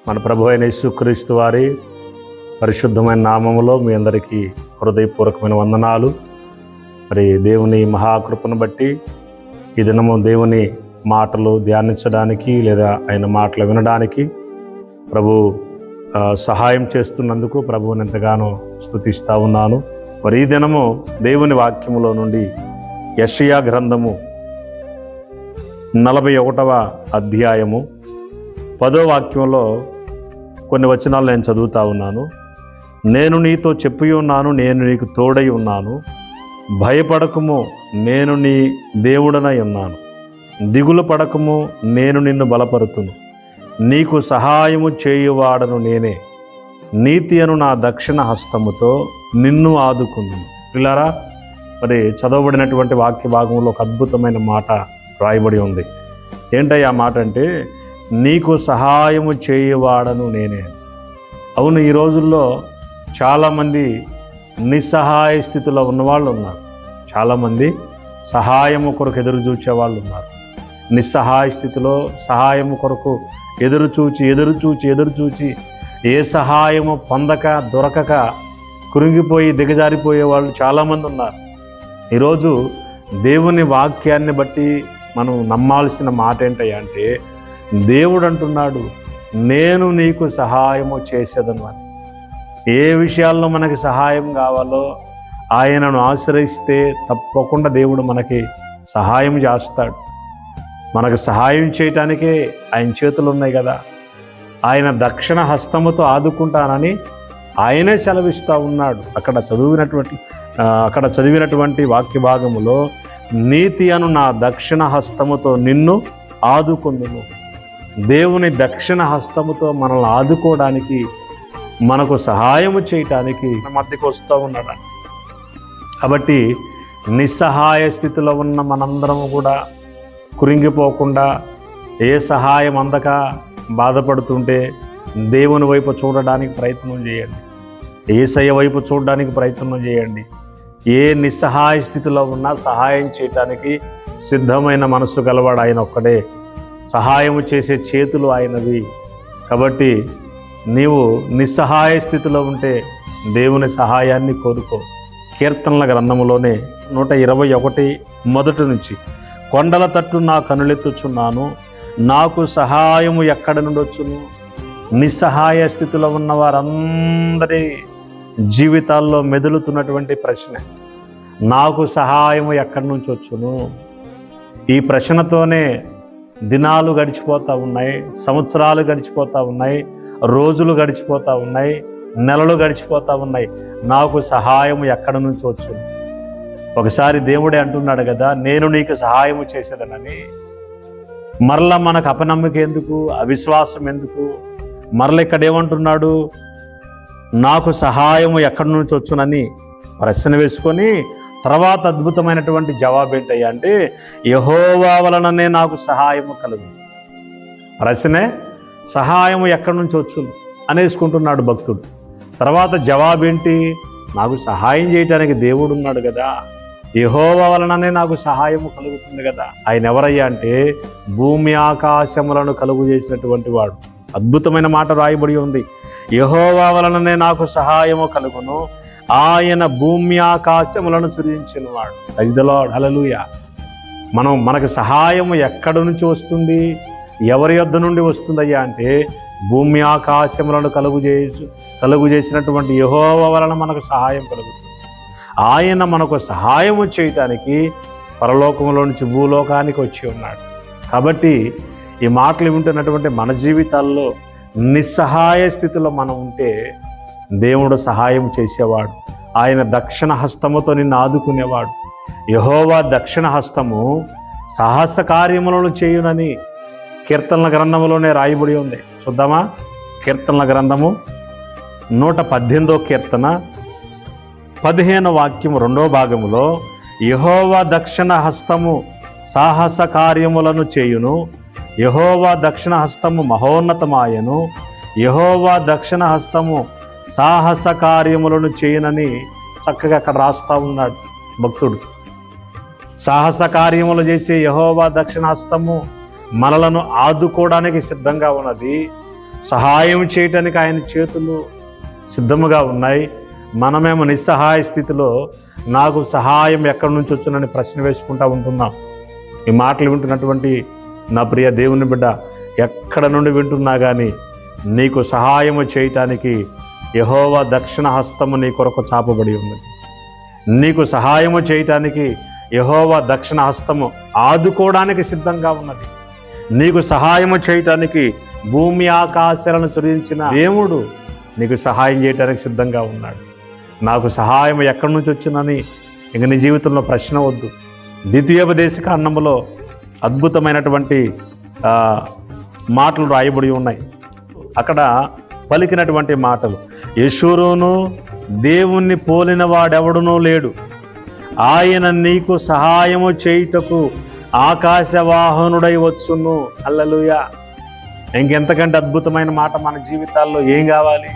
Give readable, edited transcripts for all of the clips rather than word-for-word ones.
మన ప్రభు అయిన యేసుక్రీస్తు వారి పరిశుద్ధమైన నామములో మీ అందరికీ హృదయపూర్వకమైన వందనాలు. మరి దేవుని మహాకృపను బట్టి ఈ దినము దేవుని మాటలు ధ్యానించడానికి లేదా ఆయన మాటలు వినడానికి ప్రభు సహాయం చేస్తున్నందుకు ప్రభువుని ఎంతగానో స్తుతిస్తూ ఉన్నాను. మరి ఈ దినము దేవుని వాక్యములో నుండి యెషయా గ్రంథము 41వ అధ్యాయము 10వ వాక్యంలో కొన్ని వచనాలు నేను చదువుతా ఉన్నాను. నేను నీతో చెప్పి ఉన్నాను, నేను నీకు తోడై ఉన్నాను, భయపడకము, నేను నీ దేవుడనై ఉన్నాను, దిగులు పడకము, నేను నిన్ను బలపరుతును, నీకు సహాయము చేయువాడను నేనే, నీతి అను నా దక్షిణ హస్తముతో నిన్ను ఆదుకును. పిల్లారా, మరి చదవబడినటువంటి వాక్య భాగంలో ఒక అద్భుతమైన మాట రాయబడి ఉంది. ఏంటయ్యా మాట అంటే, నీకు సహాయము చేయువాడను నేనే. అవును, ఈ రోజుల్లో చాలామంది నిస్సహాయ స్థితిలో ఉన్నవాళ్ళు ఉన్నారు. చాలామంది సహాయము కొరకు ఎదురు చూచే వాళ్ళు ఉన్నారు. నిస్సహాయ స్థితిలో సహాయము కొరకు ఎదురు చూచి ఏ సహాయము పొందక దొరకక కురింగిపోయి దిగజారిపోయే వాళ్ళు చాలామంది ఉన్నారు. ఈరోజు దేవుని వాక్యాన్ని బట్టి మనం నమ్మాల్సిన మాట ఏంటయ్యా అంటే, దేవుడు అంటున్నాడు, నేను నీకు సహాయము చేసేదను అని. ఏ విషయాల్లో మనకి సహాయం కావాలో ఆయనను ఆశ్రయిస్తే తప్పకుండా దేవుడు మనకి సహాయం చేస్తాడు. మనకు సహాయం చేయటానికే ఆయన చేతులు ఉన్నాయి కదా. ఆయన దక్షిణ హస్తముతో ఆదుకుంటానని ఆయనే సెలవిస్తూ ఉన్నాడు. అక్కడ చదివినటువంటి వాక్య భాగములో, నీతి అను నా దక్షిణ హస్తముతో నిన్ను ఆదుకొందును. దేవుని దక్షిణ హస్తముతో మనల్ని ఆదుకోవడానికి, మనకు సహాయము చేయటానికి మధ్యకు వస్తూ ఉన్నాడు. కాబట్టి నిస్సహాయ స్థితిలో ఉన్న మనందరము కూడా కురింగిపోకుండా, ఏ సహాయం అందక బాధపడుతుంటే దేవుని వైపు చూడడానికి ప్రయత్నం చేయండి. యేసయ్య వైపు చూడడానికి ప్రయత్నం చేయండి. ఏ నిస్సహాయ స్థితిలో ఉన్నా సహాయం చేయటానికి సిద్ధమైన మనస్సు గలవాడు ఆయన ఒక్కడే. సహాయము చేసే చేతులు ఆయనవి. కాబట్టి నీవు నిస్సహాయ స్థితిలో ఉంటే దేవుని సహాయాన్ని కోరుకో. కీర్తనల గ్రంథములోనే 121 మొదటి నుంచి, కొండల తట్టు నా కనులెత్తుచున్నాను, నాకు సహాయము ఎక్కడ నుండి వచ్చును. నిస్సహాయ స్థితిలో ఉన్న వారందరి జీవితాల్లో మెదులుతున్నటువంటి ప్రశ్న, నాకు సహాయము ఎక్కడి నుంచి వచ్చును. ఈ ప్రశ్నతోనే దినాలు గడిచిపోతూ ఉన్నాయి, సంవత్సరాలు గడిచిపోతూ ఉన్నాయి, రోజులు గడిచిపోతూ ఉన్నాయి, నెలలు గడిచిపోతూ ఉన్నాయి. నాకు సహాయం ఎక్కడి నుంచి వచ్చును. ఒకసారి దేవుడే అంటున్నాడు కదా, నేను నీకు సహాయము చేసేదనని. మరలా మనకు అపనమ్మక ఎందుకు, అవిశ్వాసం ఎందుకు? మరల ఇక్కడ ఏమంటున్నాడు, నాకు సహాయము ఎక్కడి నుంచి వచ్చునని ప్రశ్న వేసుకొని తర్వాత అద్భుతమైనటువంటి జవాబు ఏంటయ్యా అంటే, యెహోవా వలననే నాకు సహాయము కలుగు. ప్రశ్నే సహాయము ఎక్కడి నుంచి వచ్చును అనేసుకుంటున్నాడు భక్తుడు. తర్వాత జవాబు ఏంటి, నాకు సహాయం చేయటానికి దేవుడు ఉన్నాడు కదా, యెహోవా వలననే నాకు సహాయము కలుగుతుంది కదా. ఆయన ఎవరయ్యా అంటే, భూమి ఆకాశములను కలుగు చేసినటువంటి వాడు. అద్భుతమైన మాట రాయబడి ఉంది, యెహోవా వలననే నాకు సహాయము కలుగును, ఆయన భూమి ఆకాశములను సృజించిన వాడు. ప్రైజ్ ది లార్డ్, హల్లెలూయా. మనకు సహాయము ఎక్కడి నుంచి వస్తుంది, ఎవరి యొద్ద నుండి వస్తుందయ్యా అంటే, భూమి ఆకాశములను కలుగు చేసినటువంటి యెహోవా వలన మనకు సహాయం కలుగుతుంది. ఆయన మనకు సహాయము చేయటానికి పరలోకంలో నుంచి భూలోకానికి వచ్చి ఉన్నాడు. కాబట్టి ఈ మాటలు వింటున్నటువంటి మన జీవితాల్లో నిస్సహాయ స్థితిలో మనం ఉంటే దేవుడు సహాయం చేసేవాడు. ఆయన దక్షిణ హస్తముతో నిన్ను ఆదుకునేవాడు. యెహోవా దక్షిణ హస్తము సాహస కార్యములను చేయునని కీర్తనల గ్రంథములోనే రాయబడి ఉంది. చూద్దామా? కీర్తనల గ్రంథము 118వ కీర్తన 15వ వాక్యము 2వ భాగములో, యెహోవా దక్షిణ హస్తము సాహస కార్యములను చేయును, యెహోవా దక్షిణ హస్తము మహోన్నతమాయను, యెహోవా దక్షిణ హస్తము సాహస కార్యములను చేయనని చక్కగా అక్కడ రాస్తా ఉన్నాడు భక్తుడు. సాహస కార్యములు చేసే యెహోవా దక్షిణ హస్తము మనలను ఆదుకోవడానికి సిద్ధంగా ఉన్నది. సహాయం చేయటానికి ఆయన చేతులు సిద్ధముగా ఉన్నాయి. మనమేమో నిస్సహాయ స్థితిలో నాకు సహాయం ఎక్కడి నుంచి వచ్చునని ప్రశ్న వేసుకుంటూ ఉంటున్నాం. ఈ మాటలు వింటున్నటువంటి నా ప్రియ దేవుని బిడ్డ, ఎక్కడ నుండి వింటున్నా కానీ నీకు సహాయము చేయటానికి యెహోవా దక్షిణ హస్తము నీ కొరకు చాపబడి ఉన్నది. నీకు సహాయము చేయటానికి యెహోవా దక్షిణ హస్తము ఆదుకోవడానికి సిద్ధంగా ఉన్నది. నీకు సహాయము చేయటానికి భూమి ఆకాశాలను సృజించిన దేవుడు నీకు సహాయం చేయటానికి సిద్ధంగా ఉన్నాడు. నాకు సహాయం ఎక్కడి నుంచి వచ్చిందని ఇంక నీ జీవితంలో ప్రశ్న వద్దు. ద్వితీయోపదేశకాండములో అద్భుతమైనటువంటి మాటలు రాయబడి ఉన్నాయి. అక్కడ పలికినటువంటి మాటలు, యెషూరును దేవుణ్ణి పోలిన వాడెవడునూ లేడు, ఆయన నీకు సహాయము చేయుటకు ఆకాశవాహనుడై వచ్చును. హల్లెలూయా. ఇంకెంతకంటే అద్భుతమైన మాట మన జీవితాల్లో ఏం కావాలి?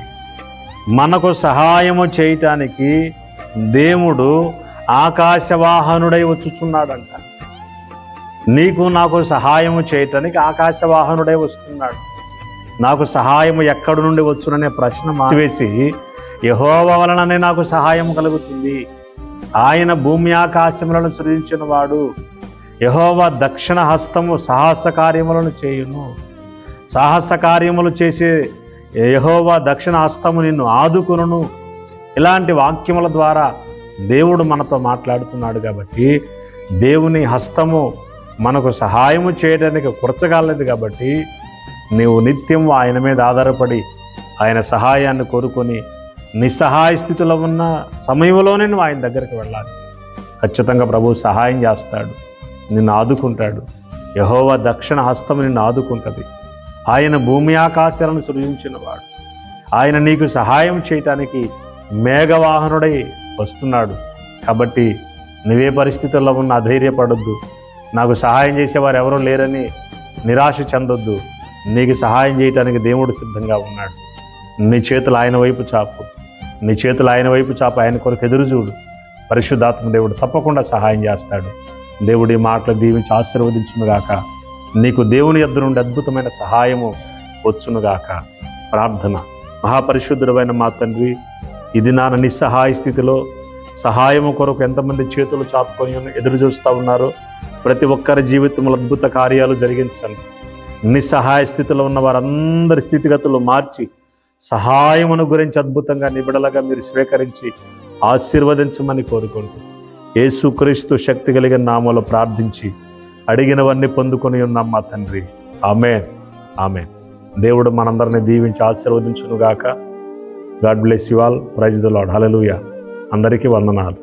మనకు సహాయము చేయటానికి దేవుడు ఆకాశవాహనుడై వచ్చుచున్నాడంట. నీకు నాకు సహాయము చేయటానికి ఆకాశవాహనుడై వస్తున్నాడు. నాకు సహాయము ఎక్కడి నుండి వచ్చుననే ప్రశ్న మార్చివేసి యెహోవా వలననే నాకు సహాయం కలుగుతుంది, ఆయన భూమి ఆకాశములను సృజించిన వాడు, యెహోవా దక్షిణ హస్తము సాహస కార్యములను చేయును, సాహస కార్యములు చేసే యెహోవా దక్షిణ హస్తము నిన్ను ఆదుకును. ఇలాంటి వాక్యముల ద్వారా దేవుడు మనతో మాట్లాడుతున్నాడు. కాబట్టి దేవుని హస్తము మనకు సహాయము చేయడానికి కురచగలదు. కాబట్టి నీవు నిత్యం ఆయన మీద ఆధారపడి ఆయన సహాయాన్ని కోరుకొని నిస్సహాయ స్థితిలో ఉన్న సమయంలోనే నువ్వు ఆయన దగ్గరికి వెళ్ళాలి. ఖచ్చితంగా ప్రభువు సహాయం చేస్తాడు, నిన్ను ఆదుకుంటాడు. యెహోవా దక్షిణ హస్తము నిన్ను ఆదుకుంటుంది. ఆయన భూమి ఆకాశాలను సృజించినవాడు. ఆయన నీకు సహాయం చేయటానికి మేఘవాహనుడై వస్తున్నాడు. కాబట్టి నువ్వే పరిస్థితుల్లో ఉన్న అధైర్యపడొద్దు. నాకు సహాయం చేసేవారు ఎవరూ లేరని నిరాశ చెందొద్దు. నీకు సహాయం చేయటానికి దేవుడు సిద్ధంగా ఉన్నాడు. నీ చేతులు ఆయన వైపు చాపు, నీ చేతులు ఆయన వైపు చాపు, ఆయన కొరకు ఎదురు చూడు. పరిశుద్ధాత్మ దేవుడు తప్పకుండా సహాయం చేస్తాడు. దేవుడి మాటలు దీవించి ఆశీర్వదించునుగాక. నీకు దేవుని యొద్ద నుండి అద్భుతమైన సహాయము వచ్చునుగాక. ప్రార్థన. మహాపరిశుద్ధుడైన మా తండ్రి, ఇది నా నిస్సహాయ స్థితిలో సహాయము కొరకు ఎంతమంది చేతులు చాపుకొని ఎదురు చూస్తూ ఉన్నారో ప్రతి ఒక్కరి జీవితంలో అద్భుత కార్యాలు జరిగించండి. నిస్సహాయ స్థితిలో ఉన్న వారందరి స్థితిగతులు మార్చి సహాయమును గురించి అద్భుతంగా నిబిడలుగా మీరు స్వీకరించి ఆశీర్వదించమని కోరుకుంటూ యేసుక్రీస్తు శక్తి కలిగిన నామములో ప్రార్థించి అడిగినవన్నీ పొందుకొని ఉన్నాం మా తండ్రి. ఆమేన్, ఆమేన్. దేవుడు మనందరినీ దీవించి ఆశీర్వదించునుగాక. God bless you all. Praise the Lord. Hallelujah. అందరికీ వందనాలు.